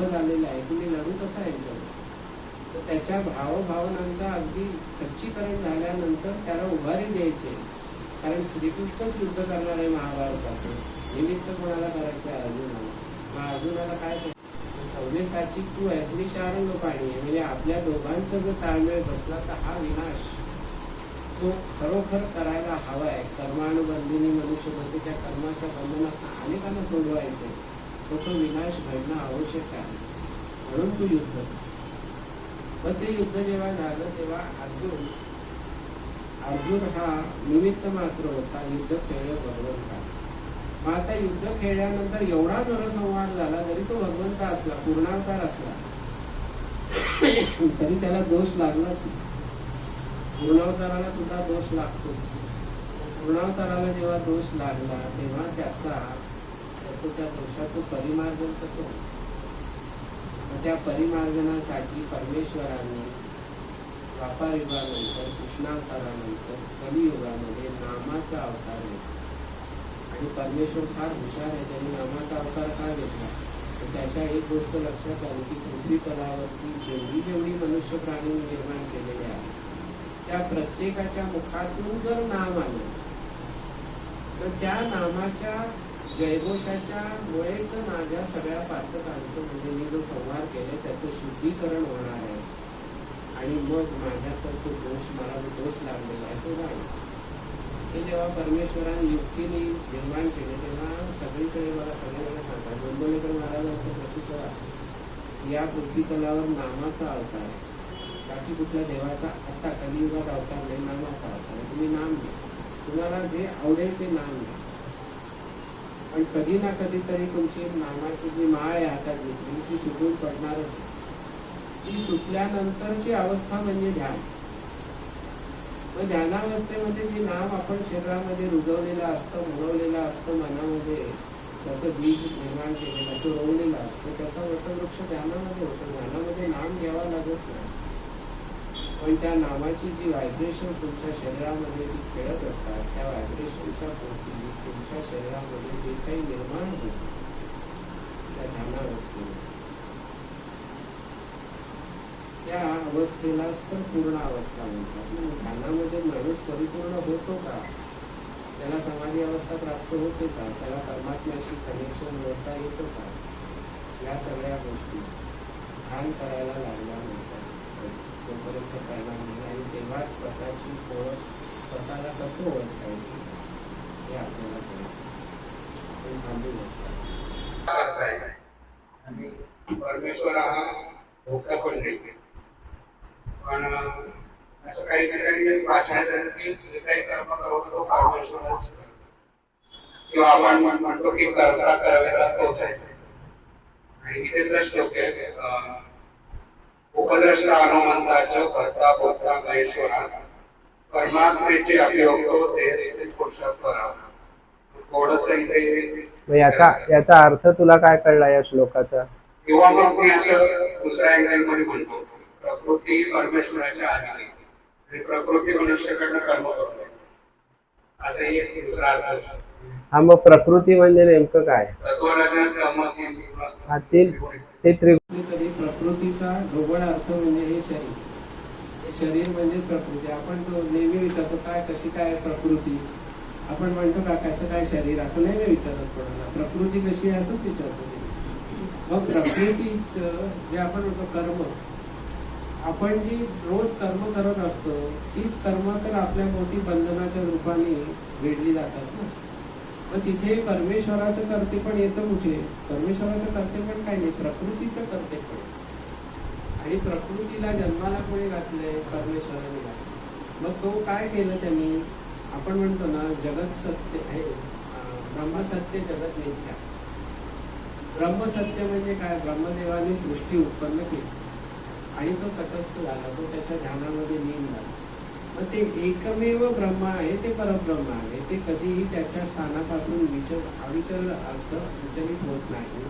झालेलं आहे, तुम्ही लढू कसा यांच्यावर? तर त्याच्या भावभावनांचा अगदी खच्चीकरण झाल्यानंतर त्याला उभारी द्यायचे. कारण श्रीकृष्णच युद्ध करणार आहे महाभारताचं, निमित्त कोणाला करायचं आहे? अर्जुनाला. मग अर्जुनाला काय सौदेसाची तू ऐसली शारंग पाणी आहे, म्हणजे आपल्या दोघांचं जर ताळमेळ बसला तर हा विनाश तो खरोखर करायला हवा आहे. कर्मानुबंधिनी मनुष्य त्या कर्माच्या बंधनात अनेकांना सोडवायचे, तो विनाश घडणं आवश्यक आहे. म्हणून तू युद्ध. मग ते युद्ध जेव्हा झालं तेव्हा अर्जुन हा निमित्त मात्र होता, युद्ध खेळ भगवंता. मग आता युद्ध खेळल्यानंतर एवढा नरसंहार झाला, जरी तो भगवंत असला, पूर्णावतार असला, तरी त्याला दोष लागलाच नाही. पूर्णावताराला सुद्धा दोष लागतोच. पूर्णावताराला जेव्हा दोष लागला तेव्हा त्या दोषाचं परिमार्जन कसं होतं? त्या परिमार्जनासाठी परमेश्वराने द्वापार युगानंतर, कृष्णावतारानंतर कलियुगामध्ये नामाचा अवतार घेतला. आणि परमेश्वर फार हुशार आहे, त्यांनी नामाचा अवतार का घेतला? तर त्याच्या एक गोष्ट लक्षात आली की पृथ्वी तलावरती जेवढी मनुष्य प्राणी निर्माण केलेले आहेत त्या प्रत्येकाच्या मुखातून जर नाम आलं तर त्या नामाच्या जयघोषाच्या मुळेच माझ्या सगळ्या पातकांचं, म्हणजे मी जो संहार केले त्याचं शुद्धीकरण होणार आहे. आणि मग माझ्याचा तो दोष, मला जो दोष लागलेला आहे तो जाईल. हे जेव्हा परमेश्वराने युक्तीने निर्माण केले तेव्हा सगळीकडे मला सगळ्यांना सांगतात, गोंदवलेकर महाराजांचं प्रसिद्ध आहे, या पृथ्वी तलावर नामाचा अवतार आहे, बाकी कुठल्या देवाचा आता कलियुगात अवतार नाही, नामाचा अवतार आहे. तुम्ही नाम घ्या, तुम्हाला जे आवडेल ते नाम घ्या. पण कधी ना कधीतरी तुमची नामाची जी माळ आहे हातात घेतली ती सुटून पडणारच. ती सुटल्यानंतरची अवस्था म्हणजे ध्यान. मग ध्यानावस्थेमध्ये जे नाम आपण शरीरामध्ये रुजवलेलं असतं, मुरवलेलं असतं, मनामध्ये त्याचं बीज निर्माण केलेलं असं रोवलेलं असतं, त्याचा वटवृक्ष ध्यानामध्ये होतो. ध्यानामध्ये नाम घ्यावा लागत नाही, पण त्या नामाची जी व्हायब्रेशन तुमच्या शरीरामध्ये जी खेळत असतात त्या व्हायब्रेशनच्या पोटी तुमच्या शरीरामध्ये जे काही निर्माण होते त्या ध्यानावस्थेमध्ये, त्या अवस्थेलाच तर पूर्ण अवस्था म्हणतात. ध्यानामध्ये माणूस परिपूर्ण होतो का? त्याला समाधी अवस्था प्राप्त होते का? त्याला परमात्म्याशी कनेक्शन होता येतो का? या सगळ्या गोष्टी ध्यान करायला लागल्यानंतर तोपर्यंत करणार नाही. आणि तेव्हाच स्वतःची ओळख, स्वतःला कसं ओळखायचं हे आपल्याला कळतं. थांबू आणि परमेश्वर हा भोगता पण नाही. पण असं काही ठिकाणी भाषा झालं की जे काही कर्म करतो परमेश्वराच, किंवा आपण म्हणतो की कर्ता करावेला तोच आहे. आणि इथे श्लोक आहे, उपद्रष्ट हनुमंताचं कर्ता भोगता महेश्वरा, परमात्मेचे अभियोग ते पुरुषात करावं. थोडस इथे याचा अर्थ तुला काय कळला या श्लोकाचा? किंवा मग मी असं दुसऱ्या अँगल मध्ये म्हणतो, प्रकृती परमेश्वराच्या आधी आणि प्रकृती मनुष्याकडनं कर्म करतो, असं एक दुसरा अर्थ. हा, मग प्रकृती म्हणजे नेमकं काय? कधी प्रकृतीचा ढोबळ अर्थ म्हणजे हे शरीर. हे शरीर म्हणजे प्रकृती. आपण तो नेहमी विचारतो काय, कशी काय प्रकृती? आपण म्हणतो का कसं काय शरीर, असं नाही विचारत कोणाला. प्रकृती कशी आहे असंच विचारतो. मग प्रकृतीच जे आपण म्हणतो कर्म, आपण जी रोज कर्म करत असतो तीच कर्म तर आपल्या मोठी बंधनाच्या रूपाने वेढली जातात ना. मग तिथे परमेश्वराचं कर्ते पण येतं कुठे? परमेश्वराचं कर्ते पण काही नाही, प्रकृतीचं कर्ते पण. आणि प्रकृतीला जन्माला कोणी घातलंय? परमेश्वराने घातलं. मग तो काय केलं त्यांनी? आपण म्हणतो ना जगत सत्य आहे, ब्रह्मसत्य जगत मिथ्या. ब्रह्मसत्य म्हणजे काय? ब्रह्मदेवाने सृष्टी उत्पन्न केली आणि तो तटस्थ झाला, तो त्याच्या ध्यानामध्ये लीन झाला. मग ते एकमेव ब्रह्म आहे, ते परब्रह्म आहे, ते कधीही त्याच्या स्थानापासून अविचल असतं, विचलित होत नाही.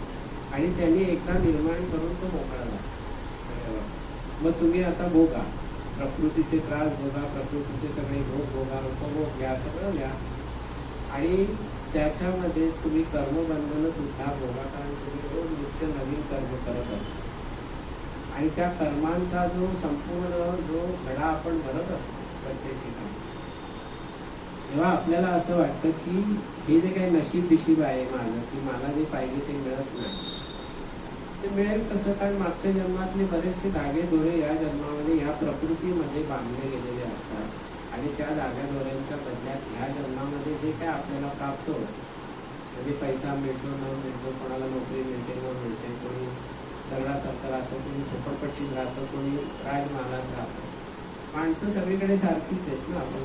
आणि त्यांनी एकदा निर्माण करून तो मोकळा झाला. मग तुम्ही आता भोगा, प्रकृतीचे त्रास भोगा, प्रकृतीचे सगळे भोग भोगा, उपभोग घ्या, सगळं घ्या. आणि त्याच्यामध्ये तुम्ही कर्मबंधन सुद्धा भोगा, कारण तुम्ही रोज नित्य नवीन कर्म करत असता. आणि त्या कर्मांचा जो संपूर्ण जो घडा आपण भरत असतो प्रत्येक ठिकाणी, तेव्हा आपल्याला असं वाटतं की हे जे काही नशीब बिशीब आहे माझं, की मला जे पाहिजे ते मिळत नाही. ते मिळेल कसं? कारण मागच्या जन्मातले बरेचसे धागे दोरे या जन्मामध्ये ह्या प्रकृतीमध्ये बांधले गेलेले असतात आणि त्या धाग्या दोऱ्यांच्या बदल्यात ह्या जन्मामध्ये जे काय आपल्याला प्राप्त होतं, म्हणजे पैसा मिळतो न मिळतो, कोणाला नोकरी मिळते न मिळते, कोणी सरळासारखं राहतं, कोणी झोपडपट्टीत राहतं, कोणी राजमहालात राहतं. माणसं सगळीकडे सारखीच आहेत ना. आपण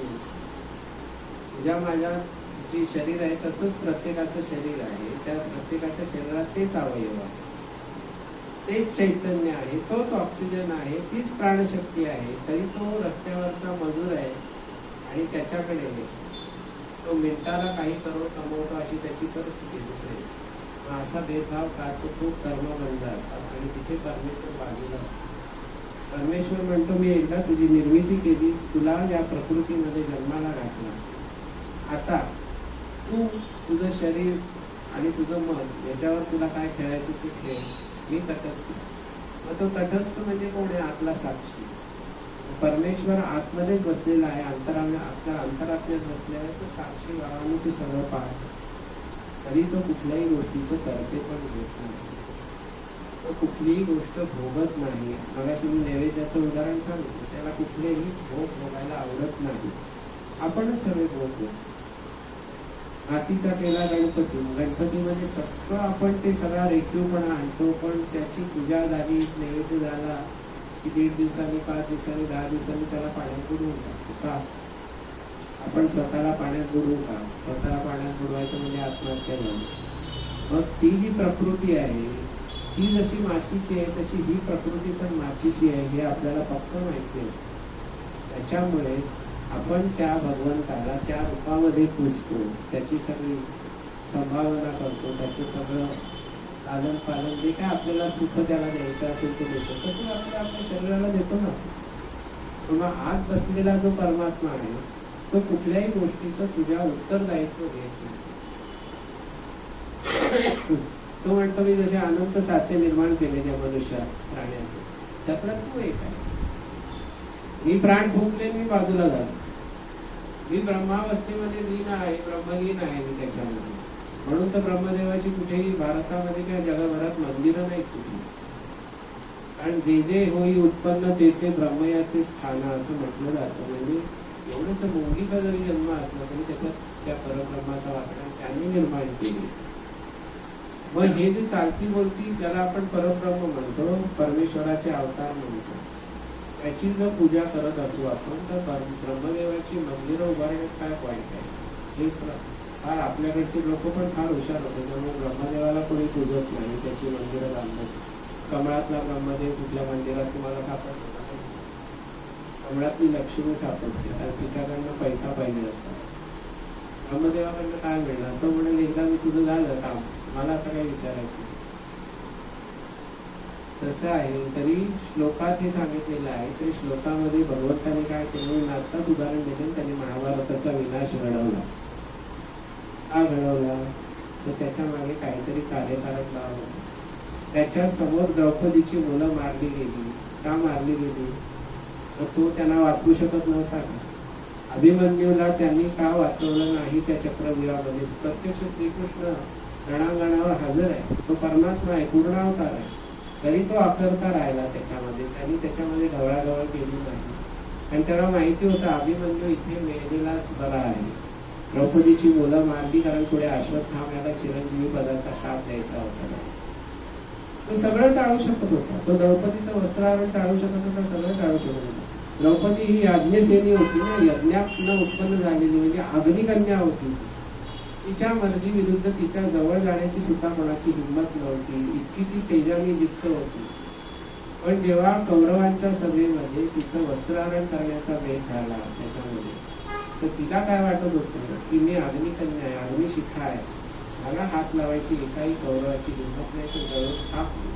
तुझ्या माझ्या जी शरीर आहे तसंच प्रत्येकाचं शरीर आहे. त्या प्रत्येकाच्या शरीरात तेच अवयव आहे, तेच चैतन्य आहे, तोच ऑक्सिजन आहे, तीच प्राणशक्ती आहे. तरी तो रस्त्यावरचा मजूर आहे आणि त्याच्याकडे तो मिनिटाला काही करोड कमवतो अशी त्याची परिस्थिती दुसरी. असा भेदभाव का? तो कर्मबंध असतात आणि तिथे परमेश्वर बाजूला असतो. परमेश्वर म्हणतो मी एकदा तुझी निर्मिती केली, तुला या प्रकृतीमध्ये जन्माला घातला, आता तू तुझं शरीर आणि तुझं मन याच्यावर तुला काय खेळायचं ते खेळ, मी तटस्थ. मग तो तटस्थ म्हणजे कोण आहे? आतला साक्षी. परमेश्वर आतमध्येच बसलेला आहे, आपल्या अंतरात्म्यात बसलेला आहे. तो साक्षी भावाने ते सगळं पाहतो, तरी तो कुठल्याही गोष्टीचं करते पण घेत नाही, तो कुठलीही गोष्ट भोगत नाही. मगाशी मी नैवेद्याचं उदाहरण सांगितलं, त्याला कुठलेही भोग भोगायला आवडत नाही. आपणच सगळे भोगतो. हातीचा केला गणपती, गणपतीमध्ये सगळं आपण ते सगळा रेखीवपणा आणतो, पण त्याची पूजा झाली, नैवेद्य झाला की 1.5 दिवसांनी, 5 दिवसांनी, 10 दिवसांनी त्याला पाण्यात बुडवून टाकतो. का? आपण स्वतःला पाण्यात बुडवू का? स्वतःला पाण्यात बुडवायचं म्हणजे आत्महत्या झाली. मग ती जी प्रकृती आहे ती जशी मातीची आहे तशी ही प्रकृती पण मातीची आहे, हे आपल्याला फक्त माहिती असतं. त्याच्यामुळे आपण त्या भगवंताला त्या रूपामध्ये पुजतो, त्याची सगळी संभावना करतो, त्याचं सगळं लालन पालन, जे काय आपल्याला सुख त्याला द्यायचं असेल ते देतो. तसं आपल्या शरीराला देतो ना. किंवा आत बसलेला जो परमात्मा आहे तो कुठल्याही गोष्टीचं तुझ्या उत्तरदायित्व घेत नाही. तो म्हणतो मी जसे अनंत साचे निर्माण केले त्या मनुष्य प्राण्याचे, त्यातला तू एक आहे. मी प्राण फुंकले, मी बाजूला झालो, मी ब्रह्मावस्थेमध्ये लीन आहे, ब्रह्मलीन आहे मी त्याच्यामध्ये. म्हणून तर ब्रह्मदेवाची कुठेही भारतामध्ये किंवा जगभरात मंदिरं नाहीत कुठली. कारण जे जे होई उत्पन्न ते ते ब्रह्मयाचे स्थान असं म्हटलं जातं. म्हणजे एवढंस मुंगीचा जरी जन्म असला तरी त्याच्यात त्या परब्रह्माचा वाचन त्यांनी निर्माण केली. मग हे जे चालती बोलती ज्याला आपण परब्रह्म म्हणतो, परमेश्वराचे अवतार म्हणतो, त्याची जर पूजा करत असू आपण तर ब्रह्मदेवाची मंदिरं उभारण्यात काय पॉईंट आहे? हे फार आपल्याकडचे लोक पण फार हुशार होते, त्यामुळे ब्रह्मदेवाला कोणी पूजत नाही, त्याची मंदिरं बांधत. कमळातला ब्रह्मदेव कुठल्या मंदिरात तुम्हाला सापडतो? कमळातली लक्ष्मी सापडते, कारण तिच्याकडनं पैसा पाहिजे असतो. ब्रह्मदेवाकडनं काय मिळणार? तो म्हणेल एकदा मी तुझं झालं काम, मला आता काही विचारायचं. तसं आहे. तरी श्लोकात हे सांगितलेलं आहे. तरी श्लोकामध्ये भगवंताने काय केलं? आत्ताच उदाहरण दिलं. त्यांनी महाभारताचा विनाश घडवला. का घडवला? तर त्याच्या मागे काहीतरी कार्यकारक लावलं. त्याच्या समोर द्रौपदीची मुलं मारली गेली. का मारली गेली? तर तो त्यांना वाचवू शकत नव्हता का? अभिमन्यूला त्यांनी का वाचवलं नाही? त्या चक्रव्यूहामध्ये प्रत्यक्ष श्रीकृष्ण रणांगणावर हजर आहे, तो परमात्मा आहे, पूर्णावतार आहे, तरी तो अकर्ता राहिला त्याच्यामध्ये. त्यांनी त्याच्यामध्ये ढवळाढवळ केली नाही. आणि त्याला माहिती होतं अभिमन्यू इथे मेलेलाच बरा आहे. द्रौपदीची मुलं मारली कारण पुढे अश्वत्थाम्याला चिरंजीवी पदाचा शाप द्यायचा होता. तो सगळं टाळू शकत होता. तो द्रौपदीचं वस्त्रावरण टाळू शकत होता, सगळं टाळू शकत होता. द्रौपदी ही याज्ञसेनी होती ना, यज्ञातनं उत्पन्न झालेली, म्हणजे अग्निकन्या होती. तिच्या मर्जी विरुद्ध तिच्या जवळ जाण्याची सुद्धा कोणाची हिंमत नव्हती, इतकी ती तेजाने युक्त होती. पण जेव्हा कौरवांच्या सभेमध्ये तिचं वस्त्रहरण करण्याचा भेद झाला त्याच्यामध्ये, तर तिला काय वाटत होतं की मी अग्निकन्या आहे, अग्निशिखा आहे, मला हात लावायची एकाही कौरवाची हिंमत नाही, तर जवळ थांबली.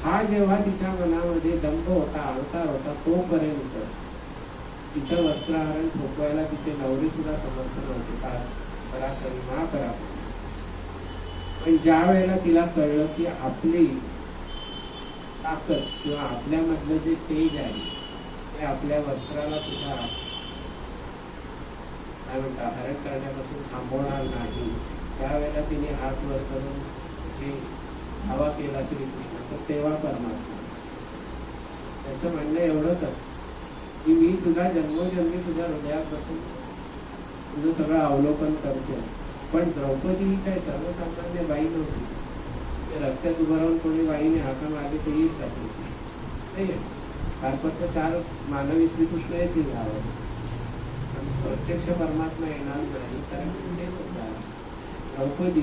हा जेव्हा तिच्या मनामध्ये दंभ होता, अहंकार होता, तोपर्यंत तिचं वस्त्रहरण ठोकवायला तिचे नवरे सुद्धा समर्थ नव्हते. पराक्रमी महापराक्रमी. पण ज्या वेळेला तिला कळलं की आपली ताकद किंवा आपल्यामधलं जे तेज आहे ते आपल्या वस्त्राला सुद्धा काय म्हणता हरण करण्यापासून थांबवणार नाही. त्यावेळेला तिने हात वर करून जे हवा केला श्रीकृष्ण, तर तेव्हा परमात्मा. त्याचं म्हणणं एवढंच असतं की मी तुला जन्मोजन्मी तुझ्या हृदयात बसून तुझं सगळं अवलोकन करतो. पण द्रौपदी ही काय सर्वसामान्य बाई नव्हती. ते रस्त्यात उभं राहून कोणी बाईने हाका मागे ते येत असेल नाही. फार फक्त 4 मानवी श्रीकृष्ण येतील गावात, प्रत्यक्ष परमात्मा येणार नाही. कारण तेच होता. द्रौपदी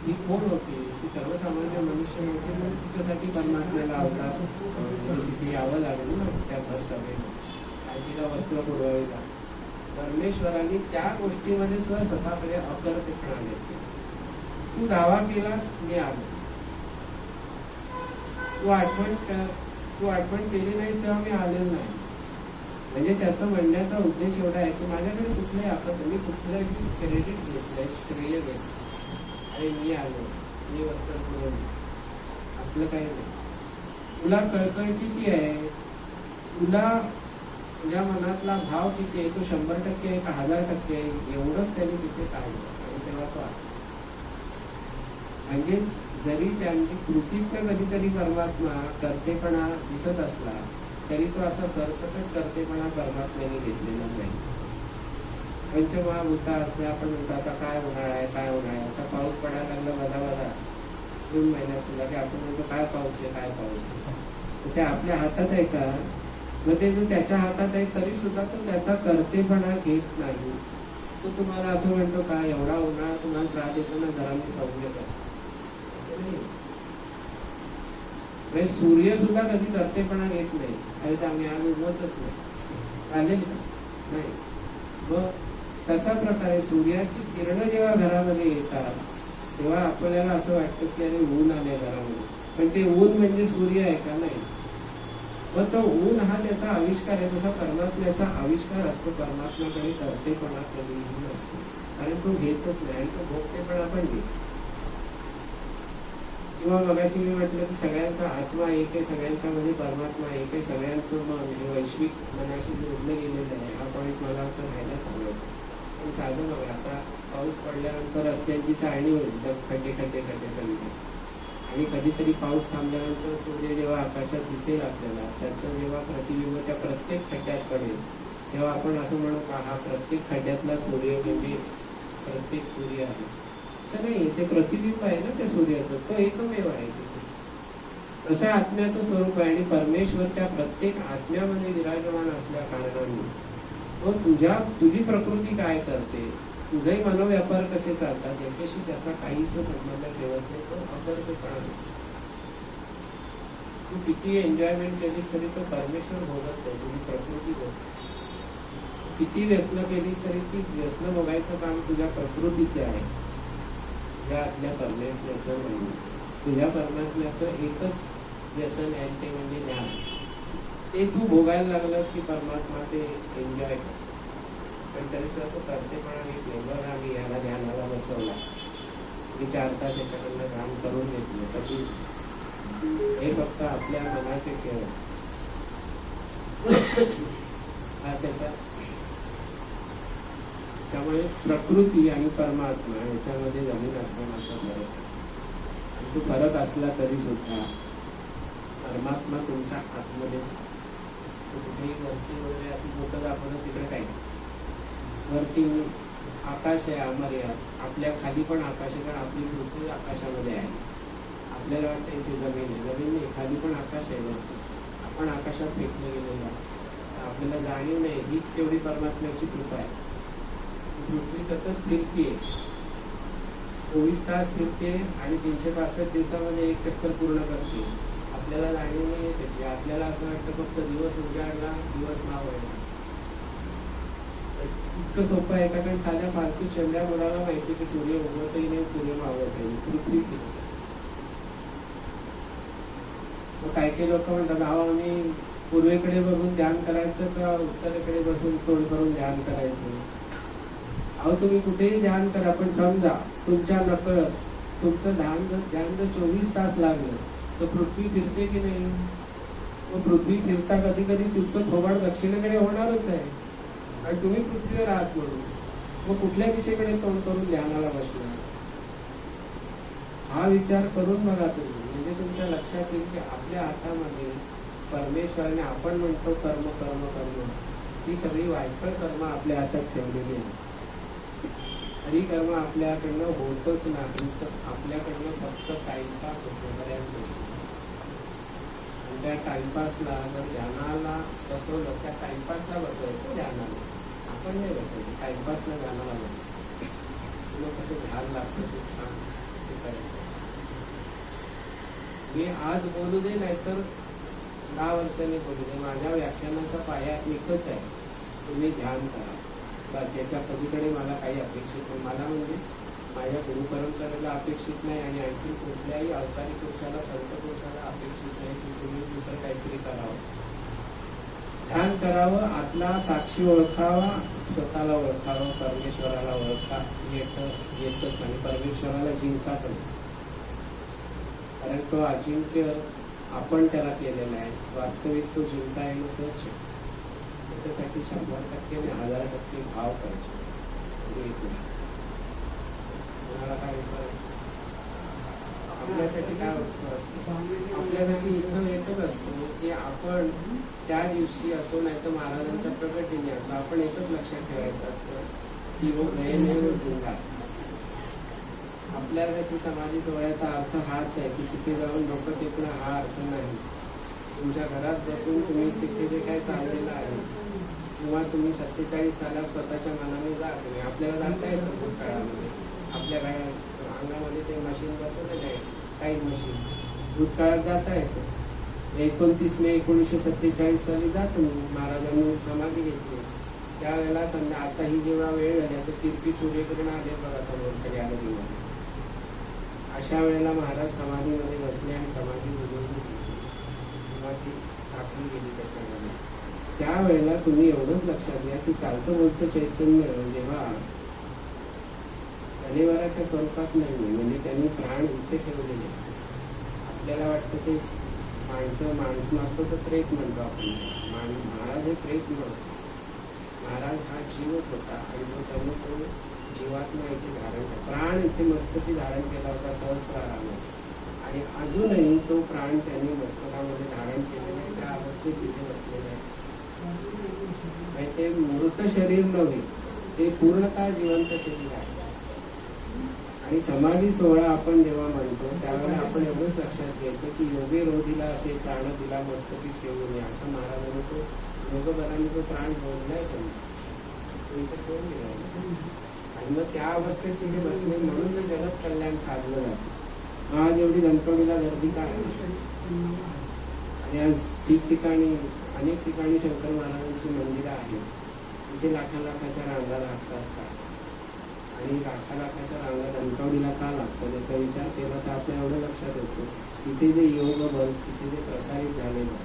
ही कोण होती? ती सर्वसामान्य मनुष्य नव्हती. म्हणून तिच्यासाठी परमात्म्याला अवतार तिथे यावं लागेल ना त्या भर सभेला. आणि तिला वस्त्र पुरवावे लागेल. परमेश्वराने त्या गोष्टीमध्ये सुद्धा स्वतःकडे अकर्तेपणा घेतले. तू दावा केलास, मी आलो. तू आठवण केली नाहीस तेव्हा मी आलेलो नाही. म्हणजे त्याचं म्हणण्याचा उद्देश एवढा आहे की माझ्याकडे कुठलंही आपण मी कुठलंही क्रेडिट घेतलंय, श्रेय घेतलं आणि मी आलो, मी वस्त्र पुरवली, असलं काही नाही. तुला कळकळ किती आहे? तुला तुझ्या मनातला भाव किती आहे? तो 100% आहे का 1000% आहे? एवढंच त्यांनी तिथे काढलं. आणि तेव्हा तो म्हणजेच जरी त्यांची कृतीतनं कधीतरी परमात्मा करतेपणा दिसत असला तरी तो असा सरसकट करतेपणा परमात्म्याने घेतलेला नाही. पंचमहाभूता असते, आपण म्हणतो आता काय उन्हाळा आहे, काय उन्हाळा आहे. आता पाऊस पडायला लागला बदा जून महिन्यात सुद्धा की आपण म्हणतो काय पाऊस आहे, काय पाऊस आहे. ते आपल्या हातात आहे का? मग ते जो त्याच्या हातात आहे तरी सुद्धा तो त्याचा करतेपणा घेत नाही. तो तुम्हाला असं म्हणतो का एवढा उन्हाळा तुम्हाला त्रास देतो ना, जरा मी सौम्य करतो, असं नाही. सूर्य सुद्धा कधी करतेपणा घेत नाही. अरे तर आम्ही आज उगवतच नाही, आले नाही. मग तसा प्रकारे सूर्याची किरण जेव्हा घरामध्ये येतात तेव्हा आपल्याला असं वाटतं की अरे ऊन आले घरामध्ये. पण ते ऊन म्हणजे सूर्य आहे का? नाही. मग तो ऊन हा त्याचा आविष्कार आहे. तसा परमात्म्याचा आविष्कार असतो. परमात्म्याकडे करतेपणा कधीही नसतो, कारण तो घेतच नाही आणि तो भोगतेपणा पण घेतो. किंवा मगाशी मी म्हटलं की सगळ्यांचा आत्मा एक आहे, सगळ्यांच्या मध्ये परमात्मा एक आहे. सगळ्यांचं मन हे वैश्विक मनाशी जोडलं गेलेलं आहे. हा पॉईंट मला आता राहायला सांगायचं. पण साधं बघा, आता पाऊस पडल्यानंतर रस्त्यांची चाळणी होईल, खड्डे खड्डे खड्डे सगळे. आणि कधीतरी पाऊस थांबल्यानंतर सूर्य जेव्हा आकाशात दिसेल आपल्याला, त्याचं जेव्हा प्रतिबिंब त्या प्रत्येक खड्ड्यात पडेल तेव्हा आपण असं म्हणू का हा प्रत्येक खड्ड्यातला सूर्य म्हणजे प्रत्येक सूर्य आहे? असं नाही. ते प्रतिबिंब आहे ना त्या सूर्याचं, तो एकमेव आहे तिथे. तसं आत्म्याचं स्वरूप आहे. आणि परमेश्वर त्या प्रत्येक आत्म्यामध्ये विराजमान असल्या कारणाने तो तुझी प्रकृती काय करते, तुझे मनोव्यापार कसे चालतात याच्याशी त्याचा काहीच संबंध ठेवत नाही. तो अकर्तेपणा. तू किती एन्जॉयमेंट केलीस तरी तो परमेश्वर भोगत नाही, तुझी प्रकृती भोगत. किती व्यसन केलीस तरी ती व्यसन भोगायचं काम तुझ्या प्रकृतीचे आहे, तुझ्या आतल्या परमेश्वराचं नाही. तुझ्या परमात्म्याचं एकच व्यसन आहे, ते म्हणजे ज्ञान. ते तू भोगायला लागलास की परमात्मा ते एन्जॉय कर. पण तरी सुद्धा तो करतेपणा घेतले. बघ आम्ही याला ध्यानाला बसवला, मी 4 तास याच्याकडनं काम करून घेतलं. कधी हे फक्त आपल्या मनाचे खेळ हा त्याचा. त्यामुळे प्रकृती आणि परमात्मा याच्यामध्ये जमीन आसमानाचा फरक आहे. आणि तो फरक असला तरी सुद्धा परमात्मा तुमच्या आतमध्येच. कुठेही वरती वगैरे असं मोठं दाखवलं तिकडे काही वरती आकाश आहे अमर्याद, आपल्या खाली पण आकाश आहे, कारण आपली पृथ्वी आकाशामध्ये आहे. आपल्याला वाटतं इथे जमीन आहे, जमीन नाही, खाली पण आकाश आहे. वरती आपण आकाशात फेकलं गेलेलं आहे, आपल्याला जाणीव नाही. हीच केवढी परमात्म्याची कृपा आहे. पृथ्वी सतत फिरते, 24 तास फिरते आणि 365 दिवसामध्ये एक चक्कर पूर्ण करते. आपल्याला जाणीव नाही येते. आपल्याला असं वाटतं फक्त दिवस उजाडला, दिवस मावळला. इतकं सोपं आहे का? कारण साध्या फालतू शेंड्या मुलाला माहिती की सूर्य उगवतही नाही, सूर्य मावळतही नाही, पृथ्वी फिरते. मग काही लोक म्हणतात अहो आम्ही पूर्वेकडे बघून ध्यान करायचं का उत्तरेकडे बसून तोंड करून ध्यान करायचं? अहो तुम्ही कुठेही ध्यान करा, पण समजा तुमच्या नकळत तुमचं ध्यान जर 24 तास लागलं तर पृथ्वी फिरते की नाही? मग पृथ्वी फिरता कधी कधी तुमचं थोबाड दक्षिणेकडे होणारच आहे, आणि तुम्ही पृथ्वीवर आहात म्हणून. मग कुठल्या दिशेकडे तोंड करून ध्यानाला बसणार? हा विचार करून बघा तुम्ही, म्हणजे तुमच्या लक्षात येईल की आपल्या हातामध्ये परमेश्वराने, आपण म्हणतो कर्म कर्म कर्म, ती सगळी वायफळ कर्म आपल्या हातात ठेवलेली आहे. हरी कर्म आपल्याकडनं होतच नाही, तर आपल्याकडनं फक्त टाइमपास होतो बऱ्याच गोष्टी. आणि त्या टाइमपासला जर ध्यानाला बसवलं, त्या टाइमपासला बसवायचं ध्यानाला, आपण नाही बसायचं. टाइमपासला ध्यानाला बसवायचं. तुला कसं ध्यान लागतं ते छान ते करायचं. मी आज बोलू दे, नाहीतर 10 वर्षांनी बोलू दे, माझ्या व्याख्यानाचा पाया एकच आहे, तुम्ही ध्यान करा बस. याच्या पलीकडे मला काही अपेक्षित नाही. मला म्हणजे माझ्या गुरुपरंपरेला अपेक्षित नाही, आणि आणखी कुठल्याही अवतारी पुरुषाला, संत पुरुषाला अपेक्षित नाही की तुम्ही दुसरं काहीतरी करावं. ध्यान करावं, आतला साक्षी ओळखावा, स्वतःला ओळखावं, परमेश्वराला ओळखा येतच, आणि परमेश्वराला जिंका पण. कारण तो अजिंक्य आपण त्याला केलेला आहे. वास्तविक तो जिंकता येणं सहज शक्य. त्याच्यासाठी 100% आणि 1000% भाव पाहिजे. कोणाला काय विचारायचं? आपल्यासाठी काय असतं? आपल्यासाठी इथं एकच असतो की आपण त्या दिवशी असो, नाही तर महाराजांच्या प्रगतीने असो, आपण एकच लक्षात ठेवायचं असतं की वो गए जिंगा. आपल्यासाठी समाधी सोहळ्याचा अर्थ हाच आहे की तिथे जाऊन डोकं टेकणं हा अर्थ नाही. तुमच्या घरात बसून तुम्ही तिथे जे काय चाललेलं आहे, किंवा तुम्ही 47 सालात स्वतःच्या मनाने जा. तुम्ही आपल्याला जाता येतं भूतकाळामध्ये, आपल्या अंगामध्ये ते मशीन बसवलेलं आहे, टाईम मशीन. भूतकाळात जाता येतं. 29 मे 1947 साली जा तुम्ही. महाराजांनी समाधी घेतली त्यावेळेला आता ही जेव्हा वेळ झाली, आता तिरपी सूर्यकिरण आले बघा समोरच्या गॅलरीमध्ये. अशा वेळेला महाराज समाधीमध्ये बसले आणि समाधी बुजवली, समाधी टाकली गेली त्याच्यामध्ये. त्यावेळेला तुम्ही एवढंच लक्षात घ्या की चालतं बोलतं चैतन्य जेव्हा शनिवाराच्या स्वरूपात नाही, म्हणजे त्यांनी प्राण इथे ठेवलेले. आपल्याला वाटतं ते माणूस मागतो तर प्रेत म्हणतो आपण. महाराज हे प्रेत नव्हते. महाराज हा जीवच होता, आणि त्यांनी तो जीवात्मा इथे धारण केला, प्राण इथे मस्तकी धारण केला होता सहस्रारामध्ये. आणि अजूनही तो प्राण त्यांनी मस्तकामध्ये धारण केलेला आहे, त्या अवस्थेत तिथे बसलेला आहे. ते मृत शरीर नव्हे, ते पूर्णतः जिवंत शरीर आहे. आणि समाधी सोहळा आपण जेव्हा म्हणतो त्यावेळेला आपण एवढंच लक्षात घ्यायचं की योगे रोधीला असे प्राण दिला मस्तकी ठेवून, असं महाराजांनी तो योगबलांनी तो प्राण जोडलाय त्यांनी ठेवून दिलाय. आणि मग त्या अवस्थेत तिथे बसले, म्हणून ते जगत कल्याण साधलं जातं. आज एवढी धनकवडीला गर्दी काय, आणि आज ठिकठिकाणी अनेक ठिकाणी शंकर महाराजांची मंदिरं आहेत, तिथे लाखाच्या रांगा लागतात का, आणि लाखाच्या रांगा धनकवडीला का लागतात याचा विचार केला तर आपल्या एवढं लक्षात येतो तिथे जे योग बल, तिथे जे प्रसारित झालेलं,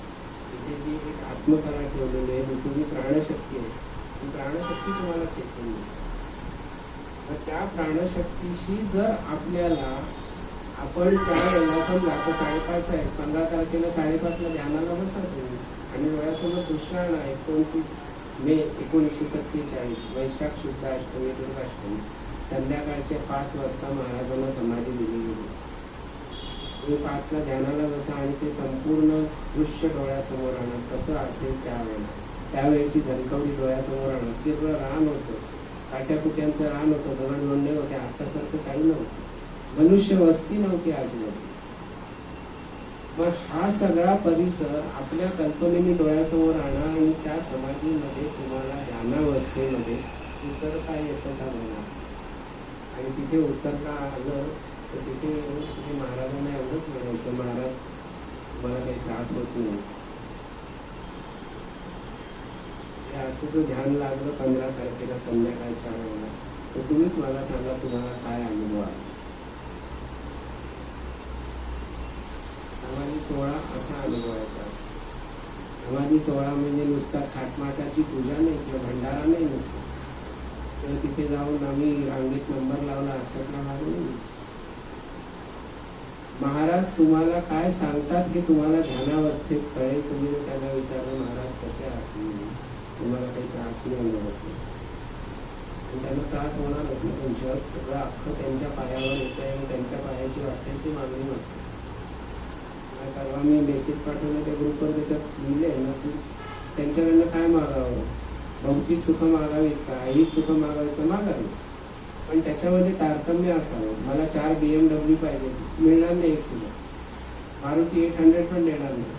तिथे जी एक आत्मकला ठेवलेली आहे, तिथे जी प्राणशक्ती आहे, ती प्राणशक्ती तुम्हाला खेचून येते. तर त्या प्राणशक्तीशी जर आपल्याला आपण त्यावेळेला समजा आता 5:30 आहे, 15 तारखेला 5:30ला ध्यानाला बसा तुम्ही, आणि डोळ्यासोबत कृष्णाण आहे 29 मे 1947 वैशाख शुद्ध अष्टमी दुर्गाष्टमी, संध्याकाळचे 5 वाजता महाराजांना समाधी दिली गेली. तुम्ही 5ला ध्यानाला बसा आणि ते संपूर्ण दृश्य डोळ्यासमोर आणा. कसं असेल त्यावेळेला, त्यावेळेची धनकवडी डोळ्यासमोर आणा. तीव्र रान होतं, काट्याकुट्यांचं रान होतं, दगडधोंडे होते, आतासारखं काही नव्हतं, मनुष्य वस्ती नव्हती आजूबाजू. मग हा सगळा परिसर आपल्या कल्पनेने डोळ्यासमोर आणा, आणि त्या समाधीमध्ये तुम्हाला ध्यानावस्थेमध्ये उतरता येतं का बघा. आणि तिथे उतरता आलं तर तिथे महाराजांना एवढंच म्हणायचं, महाराज मला काही त्रास होत नाही. असं तो ध्यान लागलं 15 तारखेला संध्याकाळच्या वेळेला, तर तुम्हीच मला सांगा तुम्हाला काय अनुभव आहे. समाधी सोहळा असा अनुभवायचा. समाधी सोहळा म्हणजे नुसता थाटमाटाची पूजा नाही किंवा भंडारा नाही नसतो, किंवा तिथे जाऊन आम्ही रांगेत नंबर लावला अशातला भाग नाही. महाराज तुम्हाला काय सांगतात हे तुम्हाला ध्यानावस्थेत कळेल. तुम्ही जर त्यांना विचारलं महाराज कसे आहात तुम्ही? तुम्हाला काही त्रास नाही होणार होतो. त्यांना त्रास होणारच ना. तुमच्यावर सगळं अख्खं त्यांच्या पायावर येत आहे आणि त्यांच्या पायाची वाटेल ती मागणी मागते. परवा मी मेसेज पाठवलं त्या ग्रुपवर, त्याच्यात लिहिले ना की त्यांच्याकडनं काय मागावं, भौतिक सुख मागावीत का, ऐहिक सुख मागावीत का, मागावी, पण त्याच्यामध्ये तारतम्य असावं. मला 4 BMW पाहिजे, मिळणार नाही एक सुद्धा. मारुती 800 पण देणार नाही.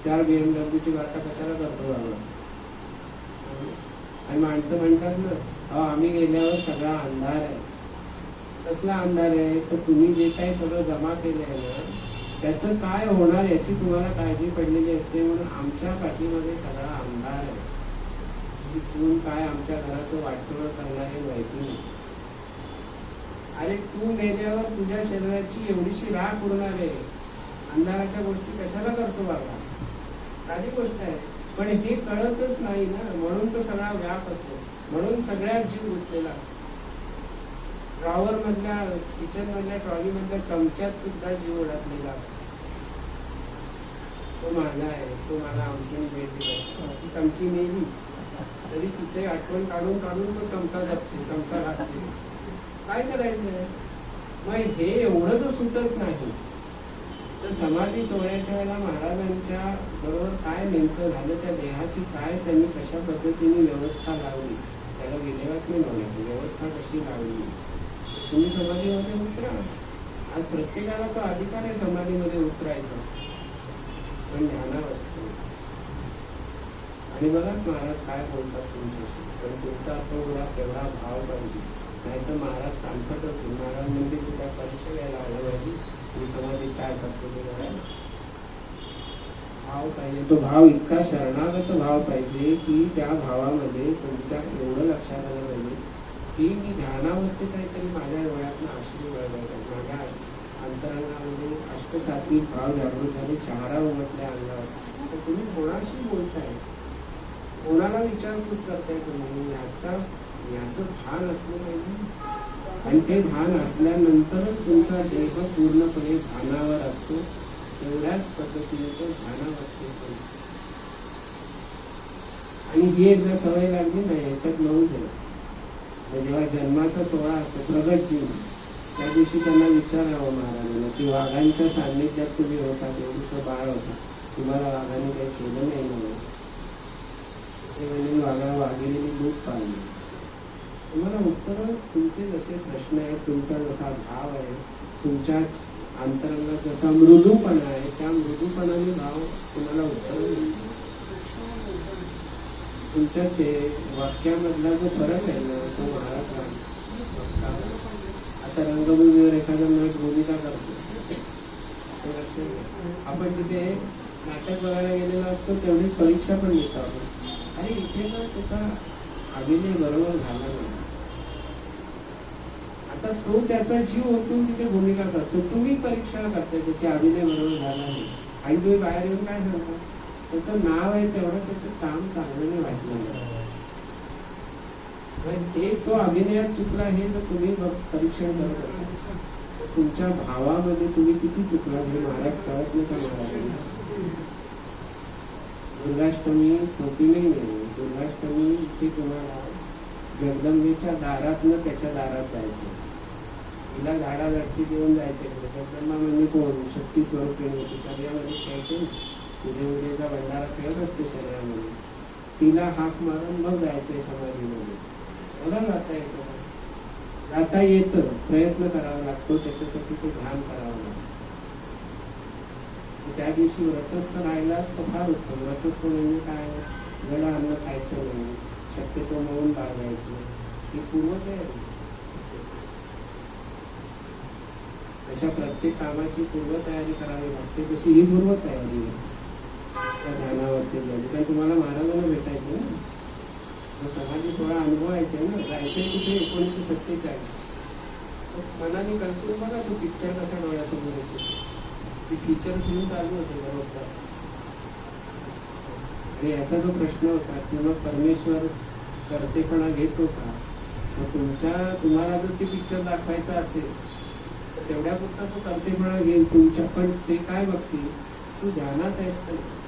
4 BMWची वाटा कशाला करतो बाबा? आणि माणसं म्हणतात ना, अहो आम्ही गेल्यावर सगळा अंधार आहे. कसला अंधार आहे? तर तुम्ही जे काही सगळं जमा केलं आहे ना, त्याचं काय होणार याची तुम्हाला काळजी पडलेली असते. म्हणून आमच्या पाठीमध्ये सगळा अंधार आहे. ही सून काय आमच्या घराचं वाटोळं करणार आहे माहिती नाही. अरे तू मेल्यावर तुझ्या शरीराची एवढीशी राख उडणार आहे. अंधाराच्या गोष्टी कशाला करतो बाबा? साधी गोष्ट आहे, पण हे कळतच नाही ना. म्हणून तो सगळा व्याप असतो. म्हणून सगळ्यात जीव गुंतलेला असतो. ड्रॉवर मधल्या, किचन मधल्या, ट्रॉली मधल्या चमच्यात सुद्धा जीव अडकलेला असतो. तो माझा आहे, तो मला आमची भेट दिला, ती चमकी नेली तरी तिची आठवण काढून काढून तो चमचा जपते, चमचा घासते. काय करायचं? मग हे एवढं तर सुटत नाही. तर समाधी सोहळ्याच्या वेळेला महाराजांच्या बरोबर काय नेमकं झालं, त्या देहाची काय त्यांनी कशा पद्धतीने व्यवस्था लावली, त्याला विल्हेवाट नाही लावली, व्यवस्था कशी लावली. तुम्ही समाधीमध्ये उतरा. आज प्रत्येकाला तो अधिकार आहे समाधीमध्ये उतरायचा, पण ध्यानावस्थेत. आणि बघा महाराज काय बोलतात तुमच्याशी, पण तुमचा तो तेवढा भाव पाहिजे. नाहीतर महाराज कानफट होते. महाराज म्हणजे तुझ्या परीक्षा घ्यायला आलं पाहिजे, मी समाधीत काय करतो ते बघायला. भाव पाहिजे. तो भाव इतका शरणागत भाव पाहिजे की त्या भावामध्ये तुमच्या एवढं लक्षात आलं पाहिजे की मी ध्यानावस्थेत आहे तरी माझ्या डोळ्यातनं अश्रू गळगळतात. माझ्या अंतरंगामध्ये अष्टसात्विक भाव जागृत झाले, चहारा उमटल्या अंगावर. तर तुम्ही कोणाशी बोलताय, कोणाला विचारपूस करताय तुम्ही? याचं भान असलं पाहिजे. आणि ते भान असल्यानंतरच तुमचा देह पूर्णपणे भानावर असतो. तेवढ्याच पद्धतीने तो ध्यानावस्थेत. आणि ही एकदा सवय लागली ना, याच्यात नऊच आहे. जेव्हा जन्माचा सोहळा असतो, प्रगट दिन, त्या दिवशी त्यांना विचारावं महाराजांना की वाघांच्या सान्निध्यात तुम्ही होता, एवढंसं बाळ होता, तुम्हाला वाघाने काही केलं नाही म्हणून. ते म्हणजे वाघिणीने दूध पाळलं. तुम्हाला उत्तर तुमचे जसे प्रश्न आहेत, तुमचा जसा भाव आहे, तुमच्या अंतरंगात जसा मृदूपणा आहे, त्या मृदूपणाने भाव तुम्हाला उत्तर देईल. तुमच्या ते वाक्यामधला जो फरक आहे ना, तो महाराज आता रंगभूमीवर एखादा नट भूमिका करतो, आपण तिथे नाटक बघायला गेलेला असतो, तेवढीच परीक्षा पण देतो आपण. अरे इथे ना त्याचा अभिनय बरोबर झाला नाही. आता तो त्याचा जीव ओतून तिथे भूमिका करतो, तुम्ही परीक्षा करताय त्याचे अभिनय बरोबर झाला नाही. आणि तुम्ही बाहेर येऊन काय सांगता, त्याचं नाव आहे तेवढं, त्याचं काम चांगलं नाही वाटलं. एक तो अभिनयात चुकला हे जर तुम्ही परीक्षण करत असाल, तुमच्या भावामध्ये तुम्ही किती चुकला हे महाराज कळत नाही का? महाराज दुर्गाष्टमी सोपी नाही आहे. दुर्गाष्टमी इथे तुम्हाला जगदंबेच्या दारातनं त्याच्या दारात जायचं, तिला झाडाझडती देऊन जायचं. जगदंबा म्हणजे कोण? शक्ती स्वरूपिणी होती, शरीरामध्ये खेळते, उद्या भंडारा खेळत असते शरीरामध्ये. तिला हाक मारून मग जायचंय समाधीमध्ये. मला जाता येतं, जाता येतं, प्रयत्न करावा लागतो, त्याच्यासाठी ते ध्यान करावं लागतं. त्या दिवशी व्रतस्थ राहिलाच तर फार उत्तम. व्रतस्थ म्हणजे काय? गड अन्न खायचं नाही, शक्यतो मौन बाळगायचं, ही पूर्वतयारी. अशा प्रत्येक कामाची पूर्वतयारी करावी लागते, तशी ही पूर्वतयारी आहे त्या ध्यानावरती झाली. कारण तुम्हाला महाराजांना भेटायचं ना, समाधी थोडा अनुभवायचा आहे ना. जायचंय कुठे? 1947. मनाने कल्पना बघा, तो पिक्चर कसा डोळ्यासमोर येतो. ती पिक्चर फिल्म चालू होते बरोबर. आणि याचा जो प्रश्न होता की मग परमेश्वर करतेपणा घेतो का? मग तुम्हाला जर ती पिक्चर दाखवायचा असेल तेवढ्या पुरता तो करते म्हणा घेईल तुमच्या, पण ते काय बघतील तू ध्यानात आहेस का नाही?